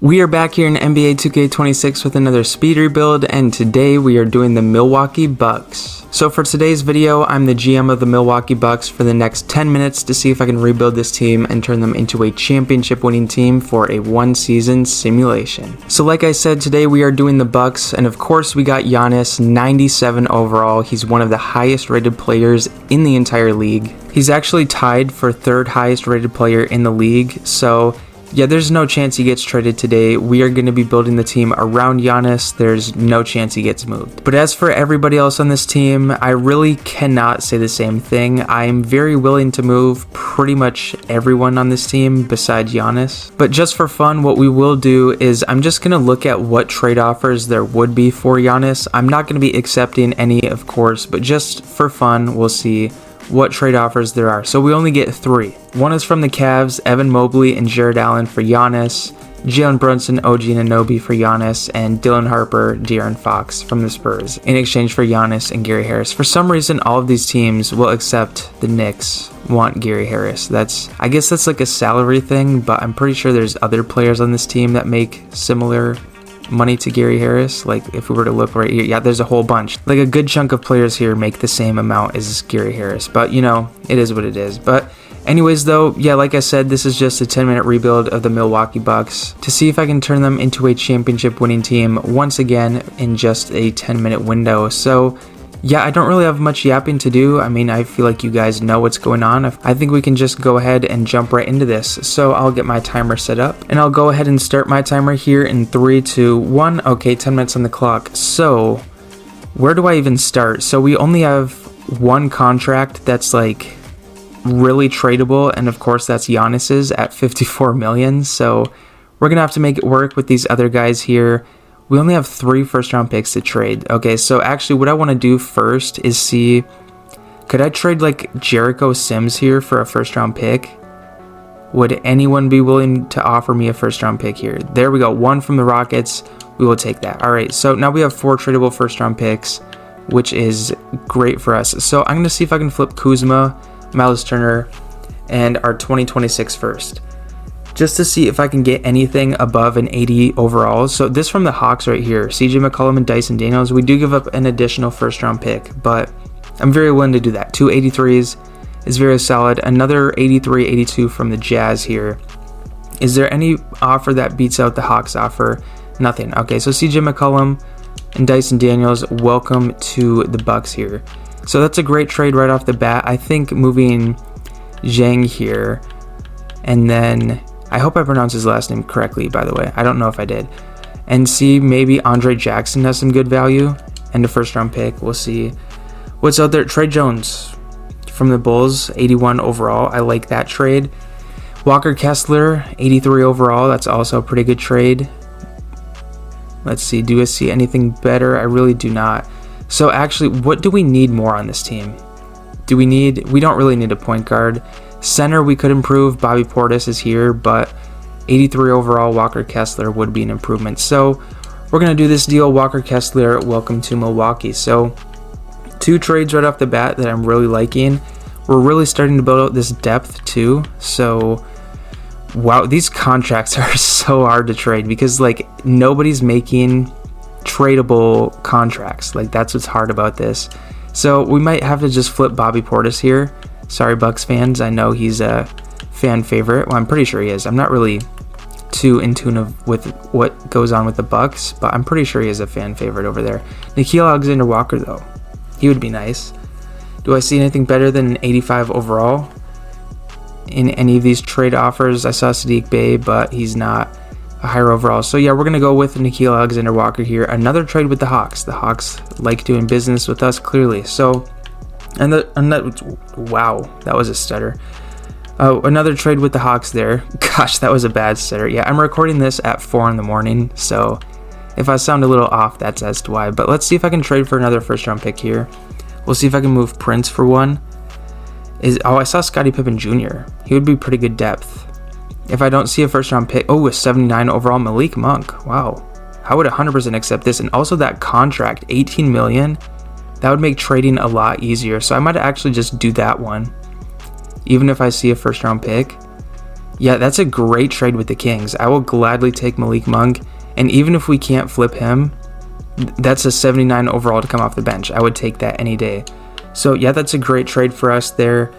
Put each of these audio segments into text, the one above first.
We are back here in NBA 2K26 with another speed rebuild, and today we are doing the Milwaukee Bucks. So for today's video, I'm the GM of the Milwaukee Bucks for the next 10 minutes to see if I can rebuild this team and turn them into a championship winning team for a one-season simulation. So like I said, today we are doing the Bucks, and of course we got Giannis, 97 overall. He's one of the highest rated players in the entire league. He's actually tied for third highest rated player in the league, so yeah, there's no chance he gets traded today. We are going to be building the team around Giannis. There's no chance he gets moved. But as for everybody else on this team, I really cannot say the same thing. I am very willing to move pretty much everyone on this team besides Giannis. But just for fun, what we will do is I'm just going to look at what trade offers there would be for Giannis. I'm not going to be accepting any, of course, but just for fun, we'll see what trade offers there are. So we only get 3. One is from the Cavs, Evan Mobley and Jared Allen for Giannis, Jalen Brunson, OG Anunoby for Giannis, and Dylan Harper, De'Aaron Fox from the Spurs in exchange for Giannis and Gary Harris. For some reason, all of these teams will accept the Knicks want Gary Harris. I guess that's like a salary thing, but I'm pretty sure there's other players on this team that make similar money to Gary Harris. Like if we were to look right here, yeah, there's a whole bunch. Like a good chunk of players here make the same amount as Gary Harris, but you know, it is what it is. But anyways though, yeah, like I said, this is just a 10-minute rebuild of the Milwaukee Bucks to see if I can turn them into a championship winning team once again in just a 10-minute window. So yeah, I don't really have much yapping to do. I mean, I feel like you guys know what's going on. I think we can just go ahead and jump right into this. So I'll get my timer set up and I'll go ahead and start my timer here in 3, 2, 1. Okay, 10 minutes on the clock. So where do I even start? So we only have one contract that's like really tradable, and of course that's Giannis's at 54 million. So we're gonna have to make it work with these other guys here. We only have 3 first-round picks to trade. Okay, so actually what I want to do first is see, could I trade like Jericho Sims here for a first-round pick? Would anyone be willing to offer me a first-round pick here? There we go, 1 from the Rockets. We will take that. All right, so now we have 4 tradable first-round picks, which is great for us. So I'm going to see if I can flip Kuzma, Miles Turner, and our 2026 first, just to see if I can get anything above an 80 overall. So this from the Hawks right here, CJ McCollum and Dyson Daniels. We do give up an additional first round pick, but I'm very willing to do that. 2 83s is very solid. Another 83, 82 from the Jazz here. Is there any offer that beats out the Hawks offer? Nothing. Okay, so CJ McCollum and Dyson Daniels, welcome to the Bucks here. So that's a great trade right off the bat. I think moving Zhang here, and then I hope I pronounced his last name correctly, by the way. I don't know if I did. And see, maybe Andre Jackson has some good value and a first-round pick. We'll see what's out there. Trey Jones from the Bulls, 81 overall. I like that trade. Walker Kessler, 83 overall. That's also a pretty good trade. Let's see. Do I see anything better? I really do not. So actually, what do we need more on this team? We don't really need a point guard. Center, we could improve. Bobby Portis is here, but 83 overall, Walker Kessler would be an improvement. So we're going to do this deal. Walker Kessler, welcome to Milwaukee. So 2 trades right off the bat that I'm really liking. We're really starting to build out this depth too. So wow, these contracts are so hard to trade because like nobody's making tradable contracts. Like that's what's hard about this. So we might have to just flip Bobby Portis here. Sorry, Bucks fans. I know he's a fan favorite. Well, I'm pretty sure he is. I'm not really too in tune with what goes on with the Bucks, but I'm pretty sure he is a fan favorite over there. Nickeil Alexander-Walker, though. He would be nice. Do I see anything better than an 85 overall in any of these trade offers? I saw Sadiq Bey, but he's not a higher overall. So yeah, we're going to go with Nickeil Alexander-Walker here. Another trade with the Hawks. The Hawks like doing business with us, clearly. So wow, that was a stutter. Another trade with the Hawks there. Gosh, that was a bad stutter. Yeah, I'm recording this at 4 in the morning, so if I sound a little off, that's as to why. But let's see if I can trade for another first round pick here. We'll see if I can move Prince for one. I saw Scottie Pippen Jr. He would be pretty good depth. If I don't see a first round pick, a 79 overall Malik Monk. Wow, I would 100% accept this. And also that contract, 18 million. That would make trading a lot easier. So I might actually just do that one, even if I see a first round pick. Yeah, that's a great trade with the Kings. I will gladly take Malik Monk, and even if we can't flip him, that's a 79 overall to come off the bench. I would take that any day. So yeah, that's a great trade for us there.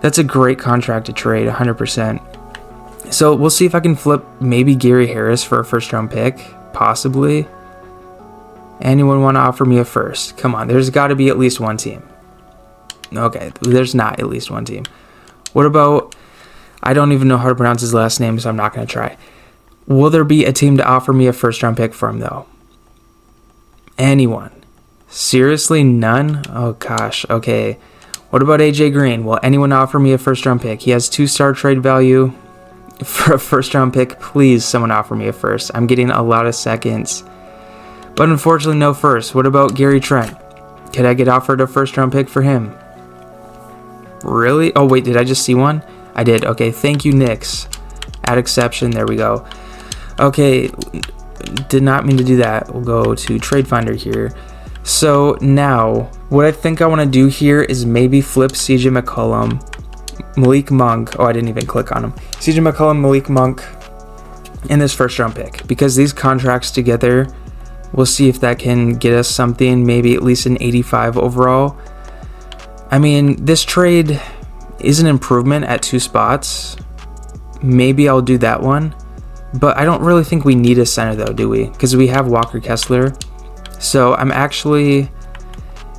That's a great contract to trade, 100%. So we'll see if I can flip maybe Gary Harris for a first-round pick, possibly. Anyone want to offer me a first? Come on, there's got to be at least one team. Okay, there's not at least one team. What about, I don't even know how to pronounce his last name, so I'm not going to try. Will there be a team to offer me a first-round pick for him, though? Anyone? Seriously, none? Oh, gosh, okay. What about AJ Green? Will anyone offer me a first-round pick? He has 2-star trade value for a first-round pick. Please, someone offer me a first. I'm getting a lot of seconds. But unfortunately, no first. What about Gary Trent? Could I get offered a first-round pick for him? Really? Oh, wait, did I just see one? I did. Okay, thank you, Knicks. Add exception. There we go. Okay, did not mean to do that. We'll go to Trade Finder here. So now, what I think I want to do here is maybe flip CJ McCollum, Malik Monk. Oh, I didn't even click on him. CJ McCollum, Malik Monk, and this first-round pick. Because these contracts together, we'll see if that can get us something, maybe at least an 85 overall. I mean, this trade is an improvement at 2 spots. Maybe I'll do that one. But I don't really think we need a center, though, do we? Because we have Walker Kessler. So I'm actually,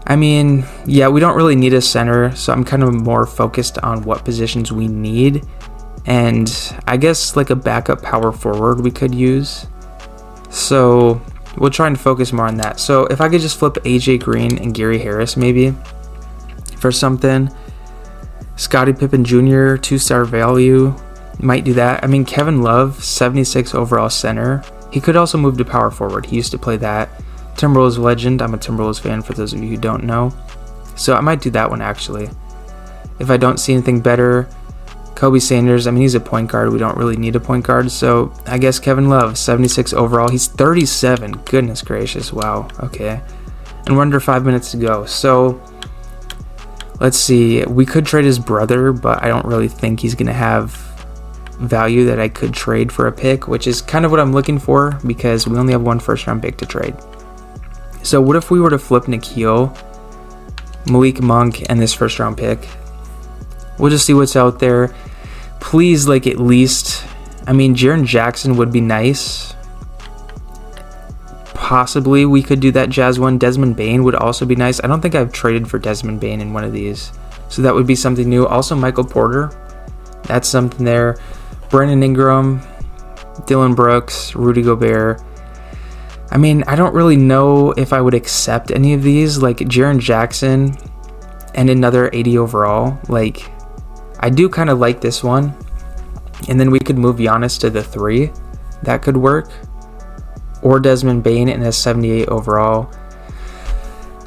I mean, yeah, we don't really need a center. So I'm kind of more focused on what positions we need. And I guess like a backup power forward we could use. So we'll try and focus more on that. So if I could just flip AJ Green and Gary Harris maybe for something. Scottie Pippen Jr., 2-star value. Might do that. I mean, Kevin Love, 76 overall center. He could also move to power forward. He used to play that. Timberwolves legend. I'm a Timberwolves fan for those of you who don't know. So I might do that one actually. If I don't see anything better, Kobe Sanders, I mean, he's a point guard. We don't really need a point guard. So I guess Kevin Love, 76 overall. He's 37. Goodness gracious. Wow. Okay. And we're under 5 minutes to go. So let's see. We could trade his brother, but I don't really think he's going to have value that I could trade for a pick, which is kind of what I'm looking for because we only have 1 first-round pick to trade. So what if we were to flip Nikhil, Malik Monk, and this first-round pick? We'll just see what's out there. Please, like, at least, I mean, Jaren Jackson would be nice. Possibly we could do that Jazz one. Desmond Bane would also be nice. I don't think I've traded for Desmond Bane in one of these. So that would be something new. Also, Michael Porter. That's something there. Brandon Ingram, Dylan Brooks, Rudy Gobert. I mean, I don't really know if I would accept any of these. Like, Jaren Jackson and another 80 overall. Like, I do kind of like this one. And then we could move Giannis to the 3. That could work. Or Desmond Bane and a 78 overall.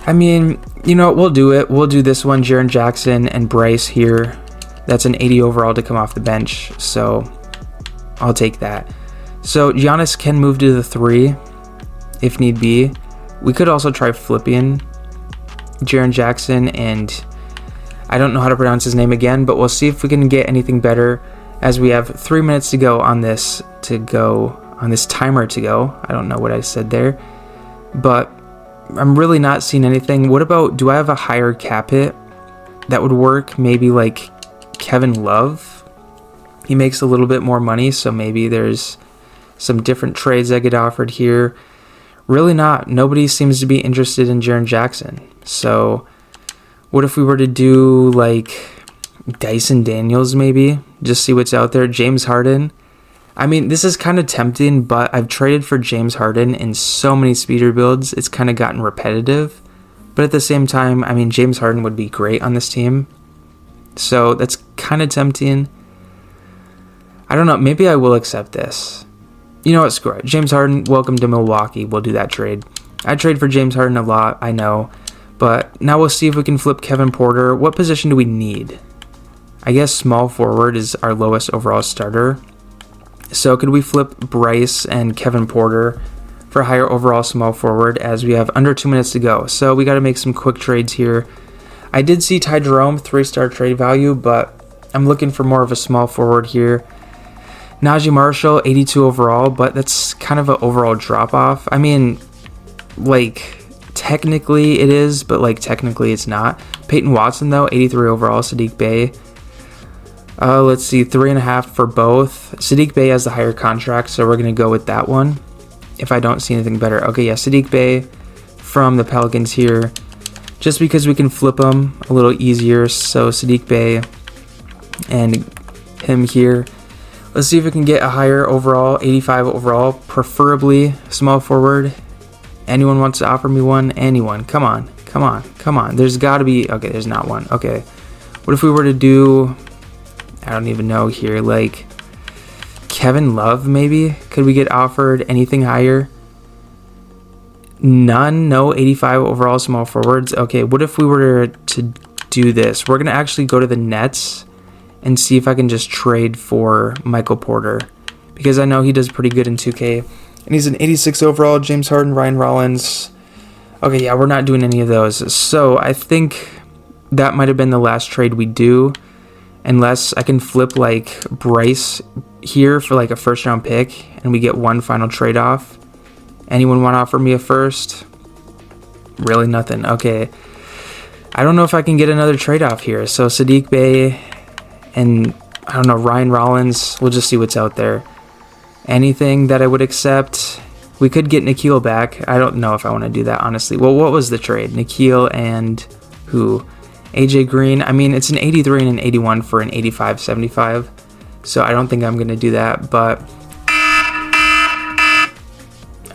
I mean, you know, we'll do it. We'll do this one, Jaren Jackson and Bryce here. That's an 80 overall to come off the bench. So I'll take that. So Giannis can move to the 3 if need be. We could also try flipping Jaren Jackson, and I don't know how to pronounce his name again, but we'll see if we can get anything better as we have 3 minutes to go on this timer to go. I don't know what I said there, but I'm really not seeing anything. What about, do I have a higher cap hit that would work? Maybe like Kevin Love. He makes a little bit more money, so maybe there's some different trades that get offered here. Really not. Nobody seems to be interested in Jaren Jackson. So what if we were to do like Dyson Daniels maybe? Just see what's out there. James Harden. I mean, this is kind of tempting, but I've traded for James Harden in so many speeder builds. It's kind of gotten repetitive. But at the same time, I mean, James Harden would be great on this team. So that's kind of tempting. I don't know. Maybe I will accept this. You know what? Screw it. James Harden, welcome to Milwaukee. We'll do that trade. I trade for James Harden a lot, I know. But now we'll see if we can flip Kevin Porter. What position do we need? I guess small forward is our lowest overall starter. So could we flip Bryce and Kevin Porter for higher overall small forward as we have under 2 minutes to go? So we got to make some quick trades here. I did see Ty Jerome, 3-star trade value, but I'm looking for more of a small forward here. Najee Marshall, 82 overall, but that's kind of an overall drop-off. I mean, like, technically it is, but, like, technically it's not. Peyton Watson, though, 83 overall. Sadiq Bey. Let's see, 3.5 for both. Sadiq Bey has the higher contract, so we're going to go with that one if I don't see anything better. Okay, yeah, Sadiq Bey from the Pelicans here, just because we can flip him a little easier. So Sadiq Bey and him here. Let's see if we can get a higher overall, 85 overall, preferably small forward. Anyone wants to offer me one? Anyone? Come on, come on, come on. There's got to be, okay, there's not one. Okay, what if we were to do, I don't even know here, like Kevin Love maybe? Could we get offered anything higher? None, no 85 overall small forwards. Okay, what if we were to do this? We're going to actually go to the Nets and see if I can just trade for Michael Porter, because I know he does pretty good in 2K. And he's an 86 overall, James Harden, Ryan Rollins. Okay, yeah, we're not doing any of those. So I think that might have been the last trade we do, unless I can flip like Bryce here for like a first round pick and we get one final trade off. Anyone want to offer me a first? Really nothing. Okay. I don't know if I can get another trade off here. So Sadiq Bey and I don't know, Ryan Rollins. We'll just see what's out there. Anything that I would accept. We could get Nikhil back. I don't know if I want to do that, honestly. Well, what was the trade? Nikhil and who? AJ Green. I mean, it's an 83 and an 81 for an 85-75. So I don't think I'm going to do that, but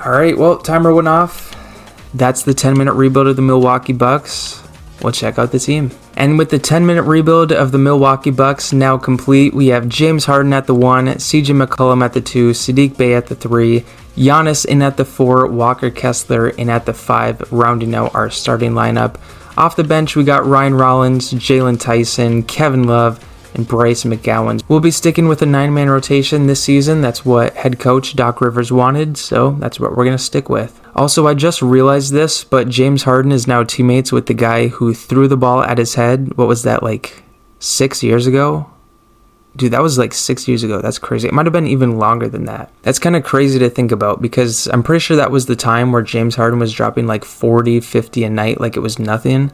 all right, well, timer went off. That's the 10-minute rebuild of the Milwaukee Bucks. We'll check out the team. And with the 10-minute rebuild of the Milwaukee Bucks now complete, we have James Harden at the 1, CJ McCollum at the 2, Sadiq Bey at the 3, Giannis in at the 4, Walker Kessler in at the 5, rounding out our starting lineup. Off the bench, we got Ryan Rollins, Jalen Tyson, Kevin Love, and Bryce McGowan. We'll be sticking with a 9-man rotation this season. That's what head coach Doc Rivers wanted, so that's what we're going to stick with. Also, I just realized this, but James Harden is now teammates with the guy who threw the ball at his head. What was that, like 6 years ago? Dude, that was like 6 years ago. That's crazy. It might have been even longer than that. That's kind of crazy to think about, because I'm pretty sure that was the time where James Harden was dropping like 40, 50 a night like it was nothing.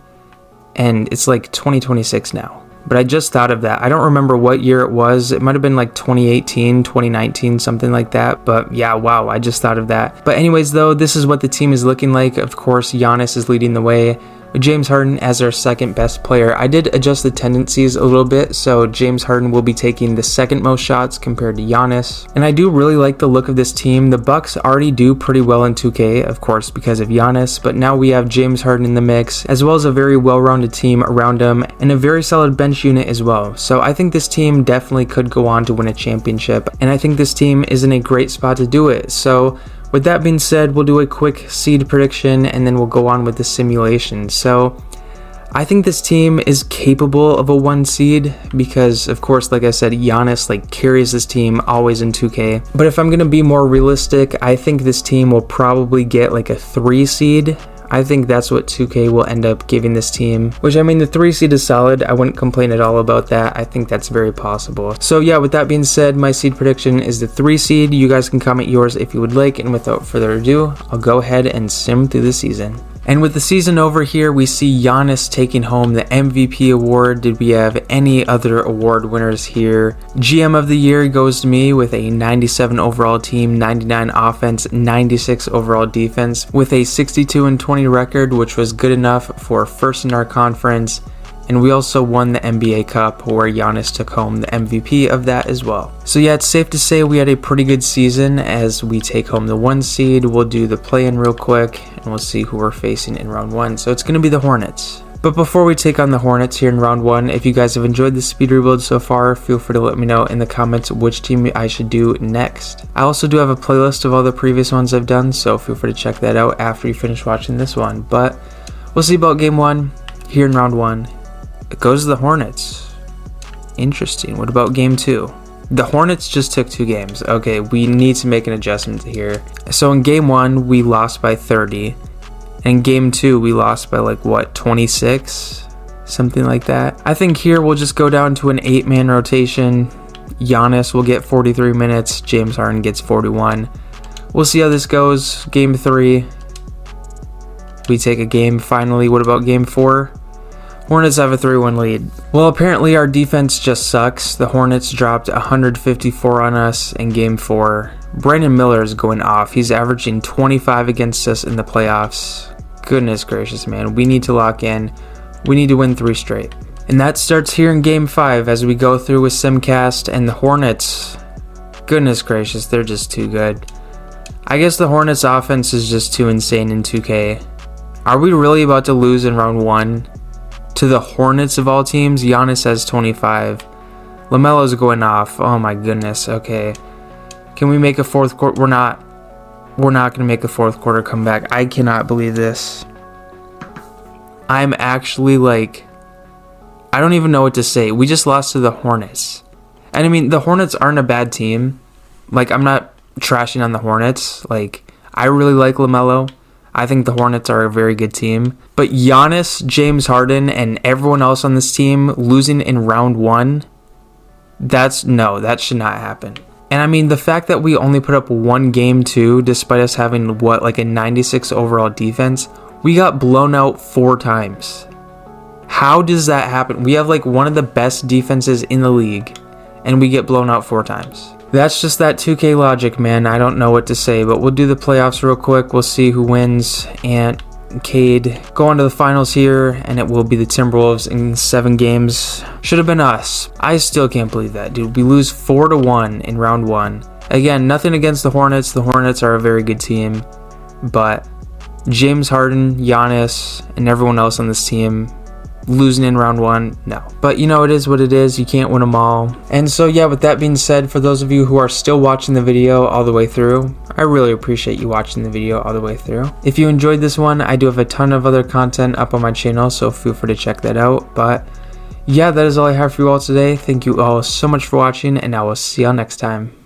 And it's like 2026 now. But I just thought of that. I don't remember what year it was. It might have been like 2018, 2019, something like that. But yeah, wow, I just thought of that. But anyways, though, this is what the team is looking like. Of course, Giannis is leading the way, with James Harden as our second best player. I did adjust the tendencies a little bit, so James Harden will be taking the second most shots compared to Giannis. And I do really like the look of this team. The Bucks already do pretty well in 2K, of course, because of Giannis, but now we have James Harden in the mix, as well as a very well-rounded team around him, and a very solid bench unit as well. So I think this team definitely could go on to win a championship, and I think this team is in a great spot to do it. So with that being said, we'll do a quick seed prediction and then we'll go on with the simulation. So I think this team is capable of a 1 seed because, of course, like I said, Giannis carries this team always in 2K. But if I'm going to be more realistic, I think this team will probably get like a 3 seed. I think that's what 2K will end up giving this team, which, I mean, the 3 seed is solid. I wouldn't complain at all about that. I think that's very possible. So yeah, with that being said, my seed prediction is the 3 seed. You guys can comment yours if you would like, and without further ado, I'll go ahead and sim through the season. And with the season over here, we see Giannis taking home the MVP award. Did we have any other award winners here? GM of the year goes to me with a 97 overall team, 99 offense, 96 overall defense, with a 62-20 record, which was good enough for first in our conference. And we also won the NBA Cup, where Giannis took home the MVP of that as well. So yeah, it's safe to say we had a pretty good season as we take home the 1 seed. We'll do the play-in real quick, and we'll see who we're facing in round 1. So it's going to be the Hornets. But before we take on the Hornets here in round 1, if you guys have enjoyed the speed rebuild so far, feel free to let me know in the comments which team I should do next. I also do have a playlist of all the previous ones I've done, so feel free to check that out after you finish watching this one. But we'll see about game 1 here in round 1. It goes to the Hornets. Interesting. What about game 2? The Hornets just took 2 games. Okay, we need to make an adjustment here. So in game 1, we lost by 30. And game 2, we lost by 26? Something like that. I think here we'll just go down to an 8-man rotation. Giannis will get 43 minutes. James Harden gets 41. We'll see how this goes. Game 3. We take a game finally. What about game 4? Hornets have a 3-1 lead. Well, apparently our defense just sucks. The Hornets dropped 154 on us in game 4. Brandon Miller is going off. He's averaging 25 against us in the playoffs. Goodness gracious, man. We need to lock in. We need to win 3 straight. And that starts here in game 5 as we go through with Simcast and the Hornets. Goodness gracious, they're just too good. I guess the Hornets offense is just too insane in 2K. Are we really about to lose in round 1? To the Hornets of all teams? Giannis has 25. LaMelo's going off. Oh my goodness. Okay. Can we make a fourth quarter? We're not going to make a fourth quarter comeback. I cannot believe this. I'm actually like, I don't even know what to say. We just lost to the Hornets. And I mean, the Hornets aren't a bad team. Like, I'm not trashing on the Hornets. Like, I really like LaMelo. I think the Hornets are a very good team. But Giannis, James Harden, and everyone else on this team losing in round 1, that should not happen. And I mean, the fact that we only put up 1 game too, despite us having, like a 96 overall defense, we got blown out 4 times. How does that happen? We have like one of the best defenses in the league, and we get blown out 4 times. That's just that 2K logic, man. I don't know what to say, but we'll do the playoffs real quick. We'll see who wins. And Cade go on to the finals here, and it will be the Timberwolves in 7 games. Should have been us. I still can't believe that, dude. We lose 4-1 in round 1. Again, nothing against the Hornets. The Hornets are a very good team, but James Harden, Giannis, and everyone else on this team losing in round 1, no. But you know, it is what it is. You can't win them all. And so yeah, with that being said, for those of you who are still watching the video all the way through, I really appreciate you watching the video all the way through. If you enjoyed this one, I do have a ton of other content up on my channel, so feel free to check that out. But yeah, that is all I have for you all today. Thank you all so much for watching, and I will see y'all next time.